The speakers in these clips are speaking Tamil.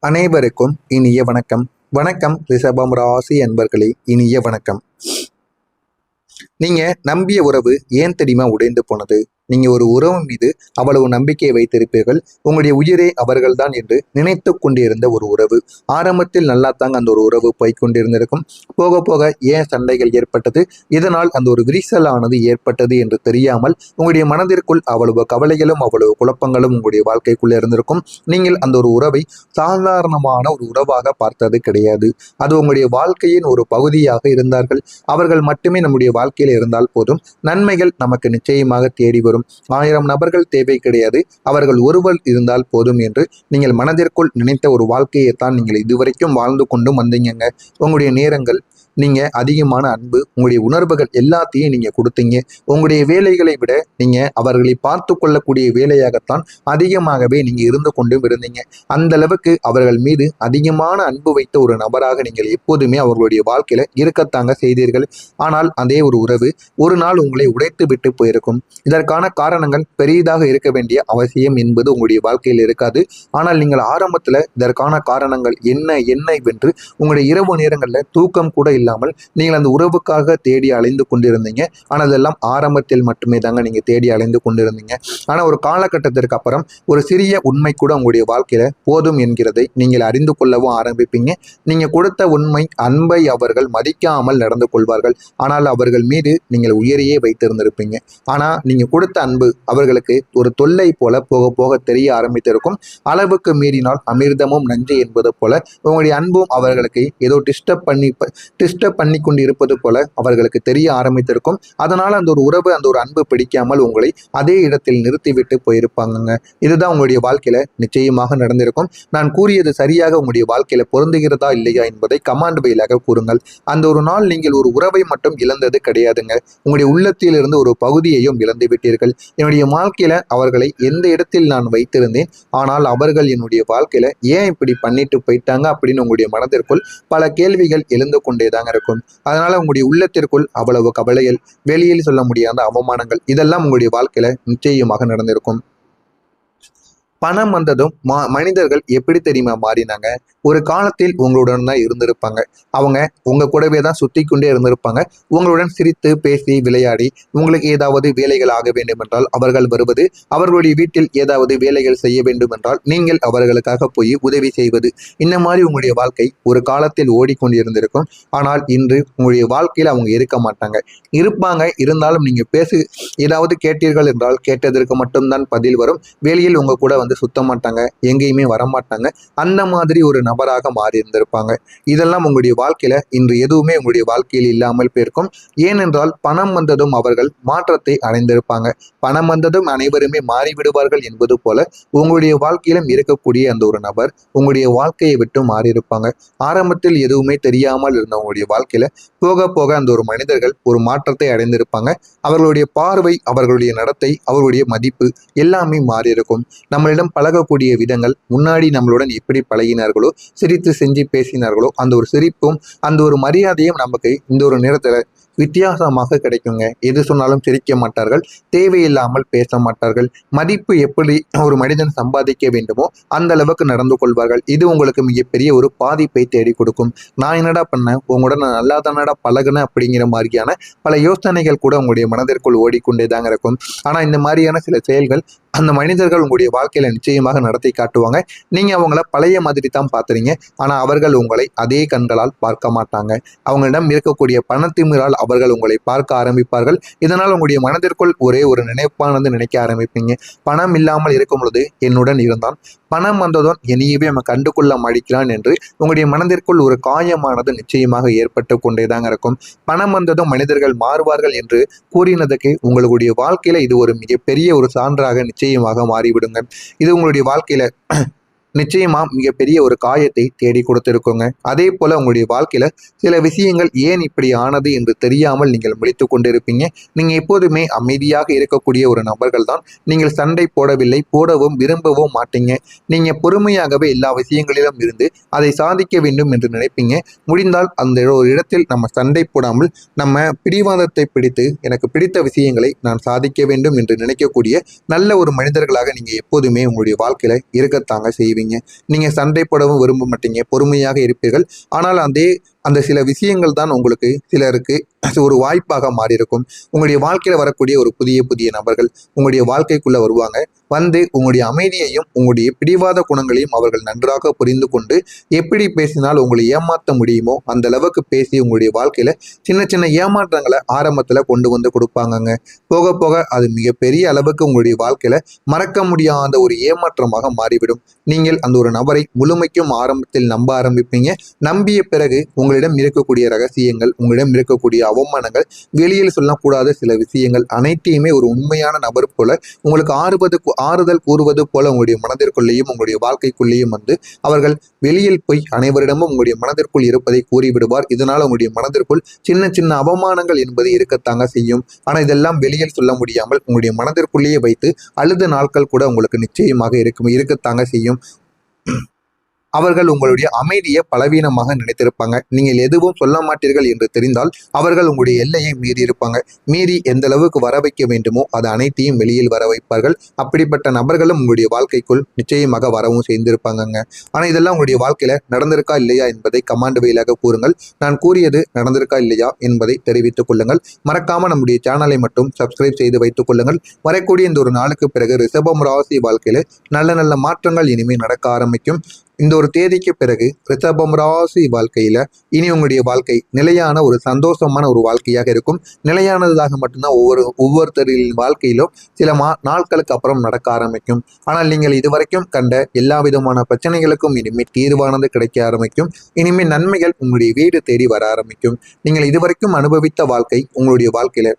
அனைவருக்கும் இனிய வணக்கம். வணக்கம் ரிஷபம் ராசி அன்பர்களே, இனிய வணக்கம். நீங்க நம்பிய உறவு ஏன் தெரியுமா உடைந்து போனது? நீங்க ஒரு உறவு மீது அவ்வளவு நம்பிக்கை வைத்திருப்பீர்கள். உங்களுடைய உயிரே அவர்கள்தான் என்று நினைத்து கொண்டிருந்த ஒரு உறவு ஆரம்பத்தில் நல்லா தாங்க அந்த ஒரு உறவு போய்கொண்டிருந்திருக்கும். போக போக ஏன் சண்டைகள் ஏற்பட்டது, இதனால் அந்த ஒரு விரிசலானது ஏற்பட்டது என்று தெரியாமல் உங்களுடைய மனதிற்குள் அவ்வளவு கவலைகளும் அவ்வளவு குழப்பங்களும் உங்களுடைய வாழ்க்கைக்குள்ள இருந்திருக்கும். நீங்கள் அந்த ஒரு உறவை சாதாரணமான ஒரு உறவாக பார்த்தது கிடையாது. அது உங்களுடைய வாழ்க்கையின் ஒரு பகுதியாக இருந்தார்கள். அவர்கள் மட்டுமே நம்முடைய வாழ்க்கையில் இருந்தால் போதும், நன்மைகள் நமக்கு நிச்சயமாக தேடி வரும். 1000 நபர்கள் தேவை கிடையாது, அவர்கள் ஒருவர் இருந்தால் போதும் என்று நீங்கள் மனதிற்குள் நினைத்த ஒரு வாழ்க்கையைத்தான் நீங்கள் இதுவரைக்கும் வாழ்ந்து கொண்டும் வந்தீங்க. உங்களுடைய நேரங்கள், நீங்க அதிகமான அன்பு, உங்களுடைய உணர்வுகள் எல்லாத்தையும் நீங்க கொடுத்தீங்க. உங்களுடைய வேலைகளை விட நீங்க அவர்களை பார்த்து கொள்ளக்கூடிய வேலையாகத்தான் அதிகமாகவே நீங்க இருந்து கொண்டும் இருந்தீங்க. அந்த அளவுக்கு அவர்கள் மீது அதிகமான அன்பு வைத்த ஒரு நபராக நீங்கள் எப்போதுமே அவர்களுடைய வாழ்க்கையில இருக்கத்தாங்க செய்தீர்கள். ஆனால் அதே ஒரு உறவு ஒரு நாள் உங்களை உடைத்து விட்டு போயிருக்கும். இதற்கான காரணங்கள் பெரிதாக இருக்க வேண்டிய அவசியம் என்பது உங்களுடைய வாழ்க்கையில் இருக்காது. ஆனால் நீங்கள் ஆரம்பத்துல இதற்கான காரணங்கள் என்ன வென்று உங்களுடைய இரவு நேரங்களில் தூக்கம் கூட இல்லாமல் நீங்கள் அந்த உறவுக்காக தேடி அலைந்து கொண்டிருந்தீங்க. ஆனால் அதெல்லாம் ஆரம்பத்தில் மட்டுமே தாங்க நீங்க தேடி அலைந்து கொண்டிருந்தீங்க. ஆனா ஒரு காலகட்டத்திற்கு அப்புறம் ஒரு சிறிய உண்மை கூட உங்களுடைய வாழ்க்கையில போதும் என்கிறதை நீங்கள் அறிந்து கொள்ளவும் ஆரம்பிப்பீங்க. நீங்க கொடுத்த உண்மை அன்பை அவர்கள் மதிக்காமல் நடந்து கொள்வார்கள். ஆனால் அவர்கள் மீது நீங்கள் உயிரையே வைத்திருந்திருப்பீங்க. ஆனா நீங்க கொடுத்த அன்பு அவர்களுக்கு ஒரு தொல்லை போல போக போக தெரிய ஆரம்பித்திருக்கும். அளவுக்கு மீறினால் அமிர்தமும் நஞ்சு என்பது போல உங்களுடைய அன்பும் அவர்களுக்கு ஏதோ டிஸ்டர்ப் பண்ணி கொண்டு இருப்பது போல அவர்களுக்கு தெரிய ஆரம்பித்திருக்கும். அதனால அந்த ஒரு உறவு, அந்த ஒரு அன்பு பிடிக்காமல் உங்களை அதே இடத்தில் நிறுத்திவிட்டு போயிருப்பாங்க. இதுதான் உங்களுடைய வாழ்க்கையில நிச்சயமாக நடந்திருக்கும். நான் கூறியது சரியாக உங்களுடைய வாழ்க்கையில பொருந்துகிறதா இல்லையா என்பதை கமாண்ட் வழியாக கூறுங்கள். அந்த ஒரு நாள் நீங்கள் ஒரு உறவை மட்டும் இழந்தது கிடையாதுங்க, உங்களுடைய உள்ளத்தில் இருந்து ஒரு பகுதியையும் இழந்து விட்டீர்கள். என்னுடைய வாழ்க்கையில அவர்களை எந்த இடத்தில் நான் வைத்திருந்தேன், ஆனால் அவர்கள் என்னுடைய வாழ்க்கையில ஏன் இப்படி பண்ணிட்டு போயிட்டாங்க அப்படின்னு உங்களுடைய மனதிற்குள் பல கேள்விகள் எழுந்து கொண்டேதாங்க இருக்கும். அதனால உங்களுடைய உள்ளத்திற்குள் அவ்வளவு கவலைகள், வெளியில் சொல்ல முடியாத அவமானங்கள், இதெல்லாம் உங்களுடைய வாழ்க்கையில நிச்சயமாக நடந்திருக்கும். பணம் வந்ததும் மனிதர்கள் எப்படி தெரியுமா மாறினாங்க? ஒரு காலத்தில் உங்களுடன் தான் இருந்திருப்பாங்க. அவங்க உங்க கூடவே தான் சுத்தி கொண்டே இருந்திருப்பாங்க. உங்களுடன் சிரித்து பேசி விளையாடி, உங்களுக்கு ஏதாவது வேலைகள் ஆக வேண்டும் என்றால் அவர்கள் வருவது, அவர்களுடைய வீட்டில் ஏதாவது வேலைகள் செய்ய வேண்டும் என்றால் நீங்கள் அவர்களுக்காக போய் உதவி செய்வது, இந்த மாதிரி உங்களுடைய வாழ்க்கை ஒரு காலத்தில் ஓடிக்கொண்டிருந்திருக்கும். ஆனால் இன்று உங்களுடைய வாழ்க்கையில் அவங்க இருக்க மாட்டாங்க. இருப்பாங்க, இருந்தாலும் நீங்க ஏதாவது கேட்டீர்கள் என்றால் கேட்டதற்கு மட்டும்தான் பதில் வரும். வேலையில் உங்க கூட சுத்த மாட்டாங்க, எங்கேயுமே வரமாட்டாங்க. அந்த மாதிரி ஒரு நபராக மாறி இருந்திருப்பாங்க. இதெல்லாம் உங்களுடைய வாழ்க்கையில இன்று எதுவுமே உங்களுடைய வாழ்க்கையில் இல்லாமல் போயிருக்கும். ஏனென்றால் பணம் வந்ததும் அவர்கள் மாற்றத்தை அடைந்திருப்பாங்க. பணம் வந்ததும் அனைவருமே மாறிவிடுவார்கள் என்பது போல உங்களுடைய வாழ்க்கையிலும் இருக்கக்கூடிய அந்த ஒரு நபர் உங்களுடைய வாழ்க்கையை விட்டு மாறியிருப்பாங்க. ஆரம்பத்தில் எதுவுமே தெரியாமல் இருந்த உங்களுடைய வாழ்க்கையில போக போக அந்த ஒரு மனிதர்கள் ஒரு மாற்றத்தை அடைந்திருப்பாங்க. அவர்களுடைய பார்வை, அவர்களுடைய நடத்தை, அவர்களுடைய மதிப்பு எல்லாமே மாறியிருக்கும். நம்மளிடம் பழகக்கூடிய விதங்கள், முன்னாடி நம்மளுடன் எப்படி பழகினார்களோ, சிரித்து செஞ்சு பேசினார்களோ, அந்த ஒரு சிரிப்பும் அந்த ஒரு மரியாதையும் நமக்கு இந்த ஒரு நேரத்துல வித்தியாசமாக கிடைக்குங்க. எது சொன்னாலும் சிரிக்க மாட்டார்கள், தேவையில்லாமல் பேச மாட்டார்கள். மதிப்பு எப்படி ஒரு மனிதன் சம்பாதிக்க வேண்டுமோ அந்த அளவுக்கு நடந்து கொள்வார்கள். இது உங்களுக்கு மிகப்பெரிய ஒரு பாதிப்பை தேடி கொடுக்கும். நான் என்னடா பண்ணேன், உங்களோட நான் நல்லா தானடா பழகுனேன் அப்படிங்கிற மாதிரியான பல யோசனைகள் கூட உங்களுடைய மனதிற்குள் ஓடிக்கொண்டே தாங்க இருக்கும். ஆனா இந்த மாதிரியான சில செயல்கள் அந்த மனிதர்கள் உங்களுடைய வாழ்க்கையில நிச்சயமாக நடத்தி காட்டுவாங்க. நீங்க அவங்கள பழைய மாதிரி தான் பார்த்துறீங்க, ஆனா அவர்கள் உங்களை அதே கண்களால் பார்க்க மாட்டாங்க. அவங்களிடம் இருக்கக்கூடிய பணத்திமிரால் அவர்கள் உங்களை பார்க்க ஆரம்பிப்பார்கள். இதனால் உங்களுடைய மனதிற்குள் ஒரே ஒரு நினைப்பானது நினைக்க ஆரம்பிப்பீங்க. பணம் இல்லாமல் இருக்கும் பொழுது என்னுடன் இருந்தான், பணம் வந்ததும் என்னையவே அவன் கண்டுகொள்ள மடிக்கிறான் என்று உங்களுடைய மனதிற்குள் ஒரு காயமானது நிச்சயமாக ஏற்பட்டு கொண்டேதாங்க இருக்கும். பணம் வந்ததும் மனிதர்கள் மாறுவார்கள் என்று கூறினதுக்கு உங்களுடைய வாழ்க்கையில இது ஒரு மிகப்பெரிய ஒரு சான்றாக நிச்சயமாக மாறிவிடுங்க. இது உங்களுடைய வாழ்க்கையில நிச்சயமா மிகப்பெரிய ஒரு காயத்தை தேடி கொடுத்திருக்குங்க. அதே போல உங்களுடைய வாழ்க்கையில சில விஷயங்கள் ஏன் இப்படி ஆனது என்று தெரியாமல் நீங்கள் முடித்து கொண்டிருப்பீங்க. நீங்க எப்போதுமே அமைதியாக இருக்கக்கூடிய ஒரு நபர்கள் தான். நீங்கள் சண்டை போடவில்லை, போடவும் விரும்பவும் மாட்டீங்க. நீங்க பொறுமையாகவே எல்லா விஷயங்களிலும் இருந்து அதை சாதிக்க வேண்டும் என்று நினைப்பீங்க. முடிந்தால் அந்த ஒரு இடத்தில் நம்ம சண்டை போடாமல் நம்ம பிடிவாதத்தை பிடித்து எனக்கு பிடித்த விஷயங்களை நான் சாதிக்க வேண்டும் என்று நினைக்கக்கூடிய நல்ல ஒரு மனிதர்களாக நீங்க எப்போதுமே உங்களுடைய வாழ்க்கையில இருக்கத்தாங்க செய்வீங்க. பேசுவீங்க. நீங்க சண்டை போடவும் விரும்ப மாட்டீங்க, பொறுமையாக இருப்பீர்கள். ஆனால் அந்த சில விஷயங்கள் தான் உங்களுக்கு சிலருக்கு ஒரு வாய்ப்பாக மாறியிருக்கும். உங்களுடைய வாழ்க்கையில வரக்கூடிய ஒரு புதிய புதிய நபர்கள் உங்களுடைய வாழ்க்கைக்குள்ள வருவாங்க. வந்து உங்களுடைய அமைதியையும் உங்களுடைய பிடிவாத குணங்களையும் அவர்கள் நன்றாக புரிந்து கொண்டு எப்படி பேசினால் உங்களை ஏமாற்ற முடியுமோ அந்த அளவுக்கு பேசி உங்களுடைய வாழ்க்கையில சின்ன சின்ன ஏமாற்றங்களை ஆரம்பத்துல கொண்டு வந்து கொடுப்பாங்கங்க. போக போக அது மிகப்பெரிய அளவுக்கு உங்களுடைய வாழ்க்கையில மறக்க முடியாத ஒரு ஏமாற்றமாக மாறிவிடும். நீங்கள் அந்த ஒரு நபரை முழுமைக்கும் ஆரம்பத்தில் நம்ப ஆரம்பிப்பீங்க. நம்பிய பிறகு உங்களிடம் இருக்கக்கூடிய ரகசியங்கள், உங்களிடம் இருக்கக்கூடிய அவமானங்கள், வெளியில் சொல்லக்கூடாத சில விஷயங்கள் அனைத்தையுமே ஒரு உண்மையான நபர் போல உங்களுக்கு ஆறுதல் கூறுவது போல உங்களுடைய மனதிற்குள்ளேயும் உங்களுடைய வாழ்க்கைக்குள்ளேயும் வந்து அவர்கள் வெளியில் போய் அனைவரிடமும் உங்களுடைய மனதிற்குள் இருப்பதை கூறிவிடுவார். இதனால் உங்களுடைய மனதிற்குள் சின்ன சின்ன அவமானங்கள் என்பது இருக்கத்தாங்க செய்யும். ஆனா இதெல்லாம் வெளியில் சொல்ல முடியாமல் உங்களுடைய மனதிற்குள்ளேயே வைத்து அழுத நாட்கள் கூட உங்களுக்கு நிச்சயமாக இருக்கத்தாங்க செய்யும். அவர்கள் உங்களுடைய அமைதியை பலவீனமாக நினைத்திருப்பாங்க. நீங்கள் எதுவும் சொல்ல மாட்டீர்கள் என்று தெரிந்தால் அவர்கள் உங்களுடைய எல்லையை மீறி இருப்பாங்க. மீறி எந்த அளவுக்கு வர வைக்க வேண்டுமோ அது அனைத்தையும் வெளியில் வர வைப்பார்கள். அப்படிப்பட்ட நபர்களும் உங்களுடைய வாழ்க்கைக்குள் நிச்சயமாக வரவும் செய்திருப்பாங்கங்க. ஆனால் இதெல்லாம் உங்களுடைய வாழ்க்கையில நடந்திருக்கா இல்லையா என்பதை கமாண்ட் வழியாக கூறுங்கள். நான் கூறியது நடந்திருக்கா இல்லையா என்பதை தெரிவித்துக் கொள்ளுங்கள். மறக்காம நம்முடைய சேனலை மட்டும் சப்ஸ்கிரைப் செய்து வைத்துக் கொள்ளுங்கள். வரக்கூடிய இந்த ஒரு நாளுக்கு பிறகு ரிஷபம் ராசி வாழ்க்கையில நல்ல நல்ல மாற்றங்கள் இனிமேல் நடக்க ஆரம்பிக்கும். இந்த ஒரு தேதிக்கு பிறகு ரிஷபம் ராசி வாழ்க்கையில இனி உங்களுடைய வாழ்க்கை நிலையான ஒரு சந்தோஷமான ஒரு வாழ்க்கையாக இருக்கும். நிலையானதாக மட்டும்தான் ஒவ்வொருத்தரின் வாழ்க்கையிலும் சில நாட்களுக்கு அப்புறம் நடக்க ஆரம்பிக்கும். ஆனால் நீங்கள் இதுவரைக்கும் கண்ட எல்லா விதமான பிரச்சனைகளுக்கும் இனிமேல் தீர்வானது கிடைக்க ஆரம்பிக்கும். இனிமேல் நன்மைகள் உங்களுடைய வீடு தேடி வர ஆரம்பிக்கும். நீங்கள் இதுவரைக்கும் அனுபவித்த வாழ்க்கை உங்களுடைய வாழ்க்கையில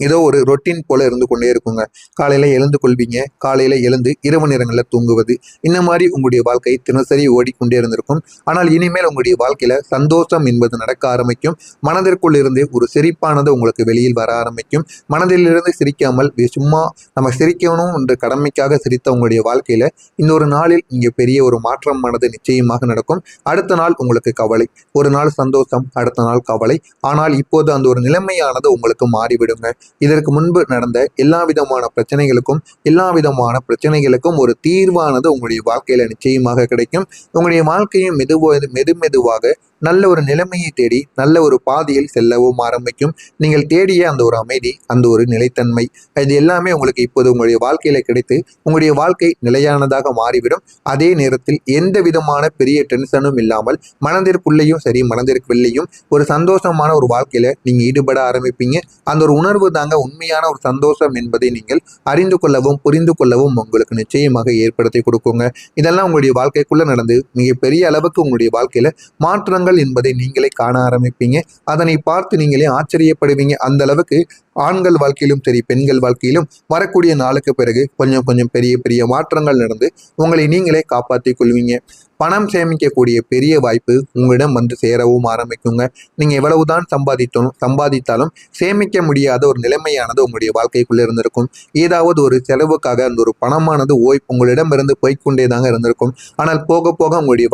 ஏதோ ஒரு ரொட்டீன் போல இருந்து கொண்டே இருக்குங்க. காலையில எழுந்து கொள்வீங்க, காலையில எழுந்து இரவு நேரங்களில் தூங்குவது, இந்த மாதிரி உங்களுடைய வாழ்க்கை தினசரி ஓடிக்கொண்டே இருந்திருக்கும். ஆனால் இனிமேல் உங்களுடைய வாழ்க்கையில சந்தோஷம் என்பது நடக்க ஆரம்பிக்கும். மனதிற்குள் இருந்து ஒரு சிரிப்பானது உங்களுக்கு வெளியில் வர ஆரம்பிக்கும். மனதிலிருந்து சிரிக்காமல் சும்மா நம்ம சிரிக்கணும் என்ற கடமைக்காக சிரித்த உங்களுடைய வாழ்க்கையில இந்த ஒரு நாளில் இங்கே பெரிய ஒரு மாற்றமானது நிச்சயமாக நடக்கும். அடுத்த நாள் உங்களுக்கு கவலை, ஒரு நாள் சந்தோஷம், அடுத்த நாள் கவலை. ஆனால் இப்போது அந்த ஒரு நிலைமையானது உங்களுக்கு மாறிவிடுங்க. இதற்கு முன்பு நடந்த எல்லா விதமான பிரச்சனைகளுக்கும் ஒரு தீர்வானது உங்களுடைய வாழ்க்கையில நிச்சயமாக கிடைக்கும். உங்களுடைய வாழ்க்கையும் மெதுவாக நல்ல ஒரு நிலைமையை தேடி நல்ல ஒரு பாதையில் செல்லவும் ஆரம்பிக்கும். நீங்கள் தேடிய அந்த ஒரு அமைதி, அந்த ஒரு நிலைத்தன்மை, இது எல்லாமே உங்களுக்கு இப்போது உங்களுடைய வாழ்க்கையில கிடைத்து உங்களுடைய வாழ்க்கை நிலையானதாக மாறிவிடும். அதே நேரத்தில் எந்த விதமான பெரிய டென்ஷனும் இல்லாமல் மனதிற்குள்ளேயும் சரி மனதிற்கு வெளியும் ஒரு சந்தோஷமான ஒரு வாழ்க்கையில நீங்க ஈடுபட ஆரம்பிப்பீங்க. அந்த ஒரு உணர்வு தாங்க உண்மையான ஒரு சந்தோஷம் என்பதை நீங்கள் அறிந்து கொள்ளவும் புரிந்து கொள்ளவும் உங்களுக்கு நிச்சயமாக ஏற்படுத்தி கொடுக்குங்க. இதெல்லாம் உங்களுடைய வாழ்க்கைக்குள்ள நடந்து மிகப்பெரிய அளவுக்கு உங்களுடைய வாழ்க்கையில மாற்றங்கள் என்பதை நீங்களே காண ஆரம்பிப்பீங்க. அதனை பார்த்து நீங்களே ஆச்சரியப்படுவீங்க. அந்த அளவுக்கு ஆண்கள் வாழ்க்கையிலும் சரி பெண்கள் வாழ்க்கையிலும் வரக்கூடிய நாளுக்கு பிறகு கொஞ்சம் கொஞ்சம் பெரிய பெரிய மாற்றங்கள் நடந்து உங்களை நீங்களே காப்பாற்றிக் கொள்வீங்க. பணம் சேமிக்கக்கூடிய பெரிய வாய்ப்பு உங்களிடம் வந்து சேரவும் ஆரம்பிக்குங்க. நீங்க எவ்வளவுதான் சம்பாதித்தாலும் சேமிக்க முடியாத ஒரு நிலைமையானது உங்களுடைய வாழ்க்கைக்குள்ள இருந்திருக்கும். ஏதாவது ஒரு செலவுக்காக அந்த ஒரு பணமானது உங்களிடம் இருந்து போய்கொண்டே தாங்க இருந்திருக்கும். ஆனால் போக போக உங்களுடைய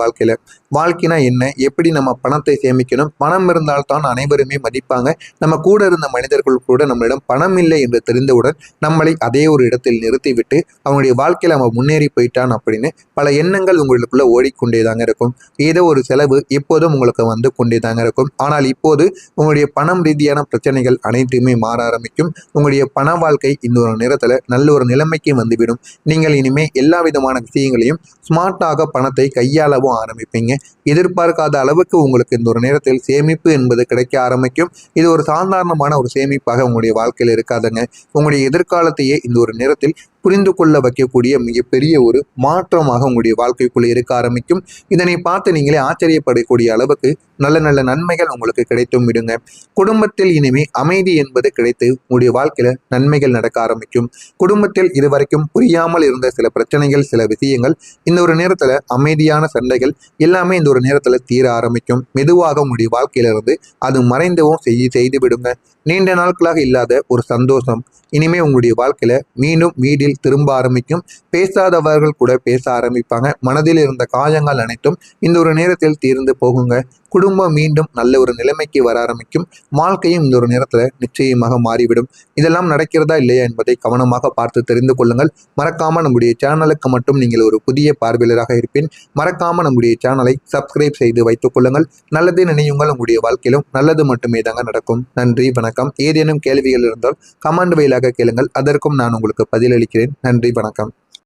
வாழ்க்கைனா என்ன, எப்படி நம்ம பணத்தை சேமிக்கணும், பணம் இருந்தால்தான் அனைவருமே மதிப்பாங்க. நம்ம கூட இருந்த மனிதர்கள் கூட நம்மளிடம் பணம் இல்லை என்று தெரிந்தவுடன் நம்மளை அதே ஒரு இடத்தில் நிறுத்திவிட்டு அவங்களுடைய வாழ்க்கையில அவன் முன்னேறி போயிட்டான் அப்படின்னு பல எண்ணங்கள் உங்களுக்குள்ள ஓடிக்கொண்டேதாங்க இருக்கும். ஏதோ ஒரு செலவு எப்போதும் உங்களுக்கு வந்து கொண்டேதாங்க இருக்கும். ஆனால் இப்போது உங்களுடைய பணம் ரீதியான பிரச்சனைகள் அனைத்துமே மாற ஆரம்பிக்கும். உங்களுடைய பண வாழ்க்கை இந்த ஒரு நேரத்துல நல்ல ஒரு நிலைமைக்கு வந்துவிடும். நீங்கள் இனிமே எல்லா விதமான விஷயங்களையும் ஸ்மார்ட்டாக பணத்தை கையாளவும் ஆரம்பிப்பீங்க. எதிர்பார்க்காத அளவுக்கு உங்களுக்கு இந்த ஒரு நேரத்தில் சேமிப்பு என்பது கிடைக்க ஆரம்பிக்கும். இது ஒரு சாதாரணமான ஒரு சேமிப்பாக உங்களுடைய வாழ்க்கையில் இருக்காதுங்க. உங்களுடைய எதிர்காலத்தையே இந்த ஒரு நேரத்தில் புரிந்து கொள்ள வைக்கக்கூடிய மிகப்பெரிய ஒரு மாற்றமாக உங்களுடைய வாழ்க்கைக்குள்ளே இருக்க ஆரம்பிக்கும். இதனை பார்த்து நீங்களே ஆச்சரியப்படக்கூடிய அளவுக்கு நல்ல நல்ல நன்மைகள் உங்களுக்கு கிடைத்தும் விடுங்க. குடும்பத்தில் இனிமே அமைதி என்பது கிடைத்து உங்களுடைய வாழ்க்கையில நன்மைகள் நடக்க ஆரம்பிக்கும். குடும்பத்தில் இதுவரைக்கும் புரியாமல் இருந்த சில பிரச்சனைகள், சில விஷயங்கள் இந்த ஒரு நேரத்துல அமைதியான சண்டைகள் எல்லாமே இந்த ஒரு நேரத்துல தீர ஆரம்பிக்கும். மெதுவாக உங்களுடைய வாழ்க்கையில இருந்து அது மறைந்தவும் செய்து விடுங்க. நீண்ட நாட்களாக இல்லாத ஒரு சந்தோஷம் இனிமே உங்களுடைய வாழ்க்கையில மீண்டும் வீட்டில் திரும்ப ஆரம்பிக்கும். பேசாதவர்கள் கூட பேச ஆரம்பிப்பாங்க. மனதில் இருந்த காயங்கள் அனைத்தும் இந்த ஒரு நேரத்தில் தீர்ந்து போகுங்க. குடும்பம் மீண்டும் நல்ல ஒரு நிலைமைக்கு வர ஆரம்பிக்கும். வாழ்க்கையும் இந்த ஒரு நேரத்துல நிச்சயமாக மாறிவிடும். இதெல்லாம் நடக்கிறதா இல்லையா என்பதை கவனமாக பார்த்து தெரிந்து கொள்ளுங்கள். மறக்காம நம்முடைய சேனலுக்கு மட்டும் நீங்கள் ஒரு புதிய பார்வையாளராக இருப்பேன். மறக்காம நம்முடைய சேனலை சப்ஸ்கிரைப் செய்து வைத்துக் கொள்ளுங்கள். நல்லதே நினையுங்கள். உங்களுடைய வாழ்க்கையிலும் நல்லது மட்டுமே தாங்க நடக்கும். நன்றி, வணக்கம். ஏதேனும் கேள்விகள் இருந்தால் கமெண்ட் வாயிலாக கேளுங்கள். அதற்கும் நான் உங்களுக்கு பதிலளிக்கிறேன். நன்றி, வணக்கம்.